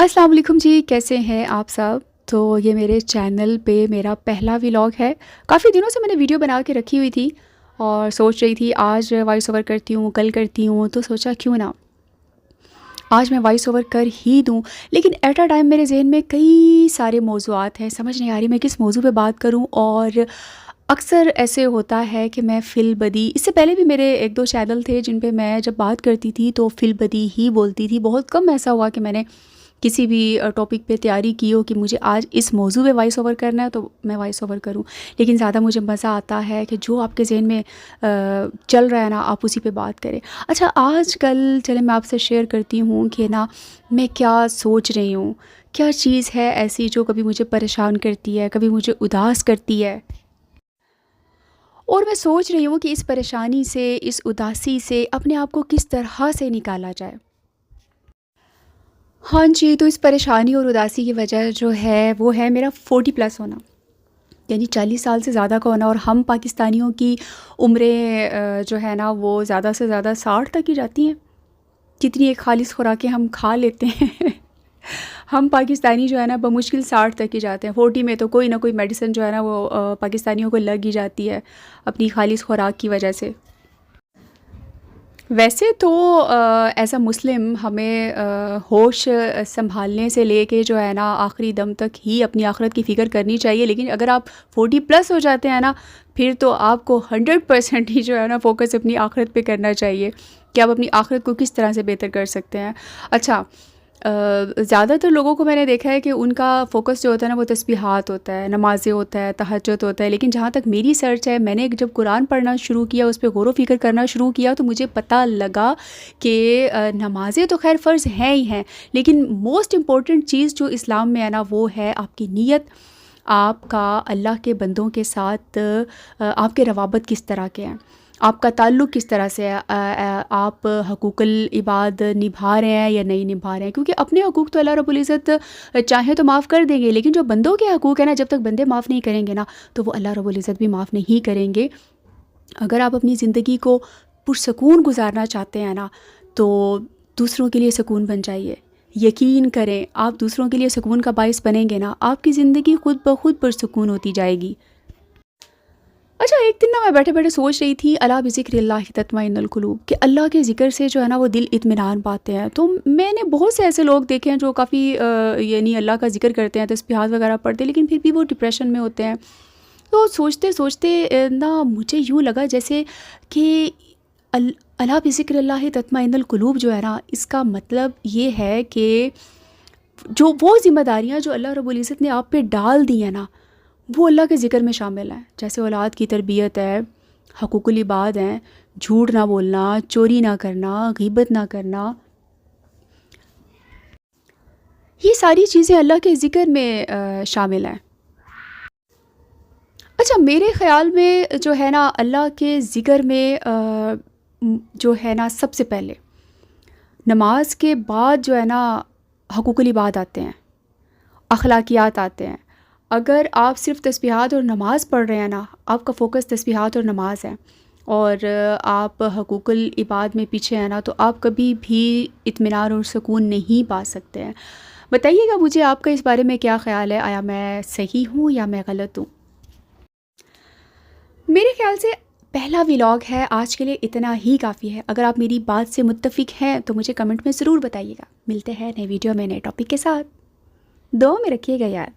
अस्सलाम वालेकुम जी, कैसे हैं आप सब? तो ये मेरे चैनल पे मेरा पहला व्लॉग है। काफ़ी दिनों से मैंने वीडियो बना के रखी हुई थी और सोच रही थी आज वॉइस ओवर करती हूँ, कल करती हूँ, तो सोचा क्यों ना आज मैं वॉइस ओवर कर ही दूँ। लेकिन एट अ टाइम मेरे ज़हन में कई सारे मौज़ूआत हैं, समझ नहीं आ रही मैं किस मौज़ू पे बात करूँ। और अक्सर ऐसे होता है कि मैं फ़िल बदी, इससे पहले भी मेरे 1-2 चैनल थे जिन पे मैं जब बात करती थी तो फ़िल बदी ही बोलती थी। बहुत कम ऐसा हुआ कि मैंने किसी भी टॉपिक पे तैयारी की हो कि मुझे आज इस मौजू पे वॉइस ओवर करना है तो मैं वॉइस ओवर करूं। लेकिन ज़्यादा मुझे मज़ा आता है कि जो आपके ज़हन में चल रहा है ना, आप उसी पे बात करें। अच्छा, आज कल चले मैं आपसे शेयर करती हूँ कि ना मैं क्या सोच रही हूँ, क्या चीज़ है ऐसी जो कभी मुझे परेशान करती है, कभी मुझे उदास करती है। और मैं सोच रही हूँ कि इस परेशानी से, इस उदासी से अपने आप को किस तरह से निकाला जाए। हाँ जी, तो इस परेशानी और उदासी की वजह जो है वो है मेरा 40 प्लस होना, यानी 40 साल से ज़्यादा का होना। और हम पाकिस्तानियों की उम्रें जो है ना वो ज़्यादा से ज़्यादा 60 तक ही जाती हैं। कितनी एक खालिस खुराकें हम खा लेते हैं। हम पाकिस्तानी जो है ना बमुश्किल 60 तक ही जाते हैं। 40 में तो कोई ना कोई मेडिसिन जो है ना वो पाकिस्तानियों को लग ही जाती है अपनी खालिस खुराक की वजह से। वैसे तो एज़ अ मुस्लिम हमें होश संभालने से लेके जो है ना आखिरी दम तक ही अपनी आखिरत की फ़िक्र करनी चाहिए। लेकिन अगर आप 40 प्लस हो जाते हैं ना, फिर तो आपको 100% ही जो है ना फ़ोकस अपनी आखिरत पे करना चाहिए कि आप अपनी आखिरत को किस तरह से बेहतर कर सकते हैं। अच्छा, ज़्यादातर लोगों को मैंने देखा है कि उनका फ़ोकस जो होता है ना वो तस्बीहात होता है, नमाज़ें होता है, तहज्जुद होता है। लेकिन जहाँ तक मेरी सर्च है, मैंने जब कुरान पढ़ना शुरू किया, उस पे गौर व फ़िक्र करना शुरू किया, तो मुझे पता लगा कि नमाज़ें तो ख़ैर फ़र्ज़ हैं ही हैं, लेकिन मोस्ट इम्पॉर्टेंट चीज़ जो इस्लाम में है ना वो है आपकी नीयत। आपका अल्लाह के बंदों के साथ आपके रवाबत किस तरह के हैं, आपका ताल्लुक़ किस तरह से है, आप हकूक़ुल इबाद निभा रहे हैं या नहीं निभा रहे हैं। क्योंकि अपने हकूक़ तो अल्लाह रब्बुल इज़्ज़त चाहे तो माफ़ कर देंगे, लेकिन जो बंदों के हकूक़ है ना, जब तक बंदे माफ़ नहीं करेंगे ना तो वो अल्लाह रब्बुल इज़्ज़त भी माफ़ नहीं करेंगे। अगर आप अपनी ज़िंदगी को पुरसकून गुजारना चाहते हैं ना, तो दूसरों के लिए सुकून बन जाइए। यकीन करें, आप दूसरों के लिए सुकून का बाइस बनेंगे ना, आपकी ज़िंदगी खुद ब खुद पुरसकून होती जाएगी। अच्छा, एक दिन ना मैं बैठे-बैठे सोच रही थी, अला बिज़िक्रिल्लाहि तत्मइन्नुल कुलूब, कि अल्लाह के ज़िक्र से जो है ना वो दिल इत्मीनान पाते हैं। तो मैंने बहुत से ऐसे लोग देखे हैं जो काफ़ी यानी अल्लाह का ज़िक्र करते हैं, तस्बीहात वगैरह पढ़ते हैं, लेकिन फिर भी वो डिप्रेशन में होते हैं। तो सोचते-सोचते ना मुझे यूँ लगा जैसे कि अला बिज़िक्रिल्लाहि तत्मइन्नुल कुलूब जो है ना, इसका मतलब ये है कि जो वो ज़िम्मेदारियाँ जो अल्लाह रब्बुल इज़्ज़त ने आप पे डाल दी हैं ना, वो अल्लाह के ज़िक्र में शामिल हैं। जैसे औलाद की तरबियत है, हकूक़ुल इबाद हैं, झूठ ना बोलना, चोरी ना करना, ग़ीबत ना करना, ये सारी चीज़ें अल्लाह के ज़िक्र में शामिल हैं। अच्छा, मेरे ख़्याल में जो है ना अल्लाह के ज़िक्र में जो है ना सबसे पहले नमाज के बाद जो है ना हकूक़ुल इबाद आते हैं, अखलाकियात आते हैं। अगर आप सिर्फ़ तस्बीहात और नमाज़ पढ़ रहे हैं ना, आपका फ़ोकस तस्बीहात और नमाज़ है, और आप हकूक़ुल इबाद में पीछे हैं ना, तो आप कभी भी इत्मीनान और सुकून नहीं पा सकते हैं। बताइएगा मुझे आपका इस बारे में क्या ख़्याल है? आया मैं सही हूँ या मैं गलत हूँ? मेरे ख़्याल से पहला व्लॉग है, आज के लिए इतना ही काफ़ी है। अगर आप मेरी बात से मुत्तफ़िक हैं तो मुझे कमेंट में ज़रूर बताइएगा। मिलते हैं नए वीडियो में नए टॉपिक के साथ। दुआ में रखिएगा यार।